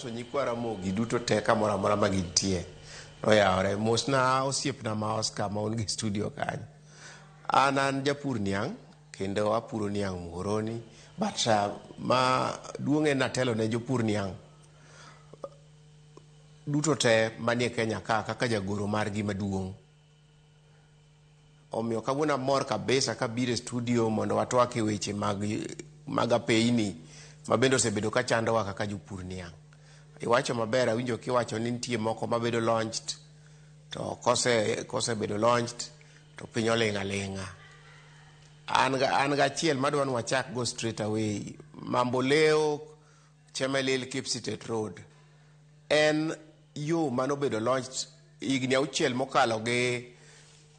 So nyikwara mogi duto te kamoro amora ma gintie noyawore mosna osiepna ma Oscar ma un studio kanyo. An japur niang' kendo apuro niang' Muhoroni, but ma duong'e natelo ne jopur niang' duto te manie Kenya ka kaka jagoro margi maduong'. Omiyo kawuono amor kabisa kabiro e studio mondo watwak e weche mag apeini ma bende osebedo ka chandowa kaka jopur niang'. Iwacho maber, awinjo kiwacho ni nitie moko mabedo launched, to kose bedo launched to piny olinga linga. An ga achiel madwa ni wachak go straight away. Mamboleo-Chemelil-Kipsitet road en yo manobedo launched higni 6 mokalo gi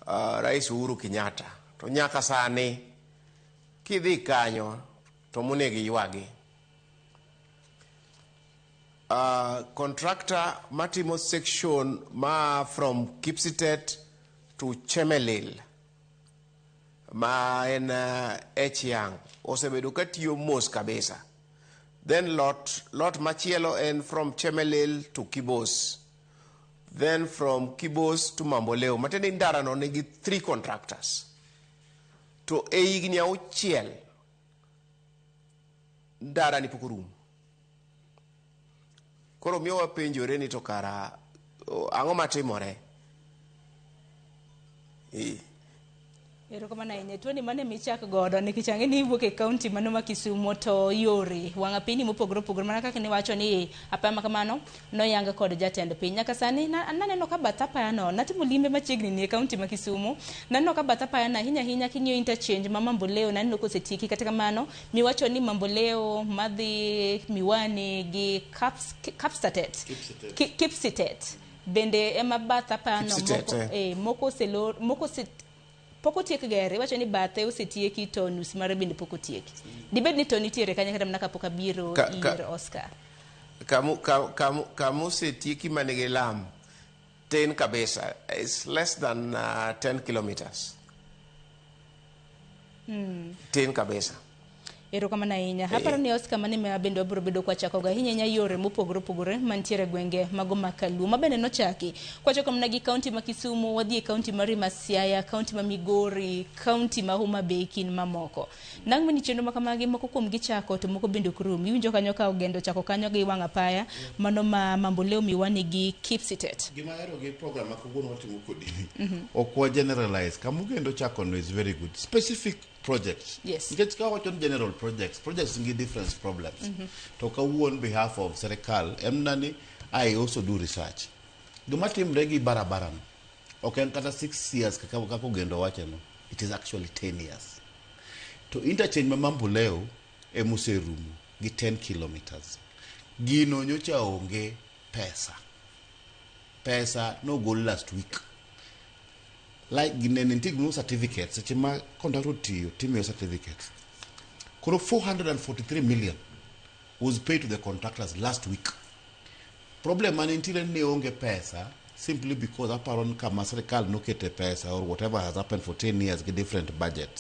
Rais Uhuru Kenyatta, to nyaka sani kidhi kanyo to monegi ywagi. Contractor matimo section ma from Kipsitet to Chemelil ma en Echiang osebedo katiyo mos kabisa. Then lot machielo en from Chemelil to Kibos, then from Kibos to Mamboleo. Matende ndara no nigi 3 contractors to e higni 6 ndara ni pok orumo. Koro miyo wapenjore ni to kara ang'o matimore. Ero kama na inye tuoni mane michak godo nikech ang'e ni iwuok e kaunti mano ma Kisumo to yore wang' apini mopogore opogore mana kaka niwacho ni Apaya ma kamano noyang kod jatend piny. Nyaka sani naneno ka bath Apaya no natimo limbe machiegni ni e kaunti ma Kisumo, naneno ka bath Apaya na hinya king'iyo interchange ma Mamboleo naneno kosetieki. Kata kamano miwacho ni Mamboleo madhi Miwani gi Kipsitet bende ema bath Apaya no moko poko tiek gere. Wacho ni bathe osetieki to nus mare bende poko tieki. Dibed ni to nitiere kanya kata mnaka poka biro ir Oscar. Kamu osetieki manigi lam ten kabisa, is less than 10 kilometers. 10 kabisa. Ero kama na inya. Haparo ni Oscar mane me bende wabiro bedo kwa chako ga hinya yore mopogore opogore mantiere gwenge mago makalu mabende nochaki kwa chako mnagi kaunti ma Kisumu, wadhi e kaunti mari Siaya, kaunti ma Migori, kaunti ma Homa Bay kin mamoko. Nang' mani chenro makamagi moko kuom gichako to moko bende kurum. Iwinjo kanyo ka Ogendo chako kanyo gi wang' Apaya mano ma Mamboleo Miwani gi Kipsitet. Gima ero gi program ma kugono watimo kodi. Okwa generalize. Kamu Ogendo chako no is very good. Specific projects. Yes. Because on general projects give different problems. To on behalf of Serekal, Emnani, I also do research. The matim regi barabaran. Okay, kata 6 years kako Ogendo wachano. It is actually 10 years. To interchange Mamboleo e Muserumu gi 10 kilometers. Gino nyocha onge pesa. Pesa no go last week. Like ginenentig certificates, such a contract to you, team certificates. 443 million was paid to the contractors last week. Problem man until neonge pesa simply because aparon kama serikali no kete pesa or whatever has happened for 10 years, get different budgets.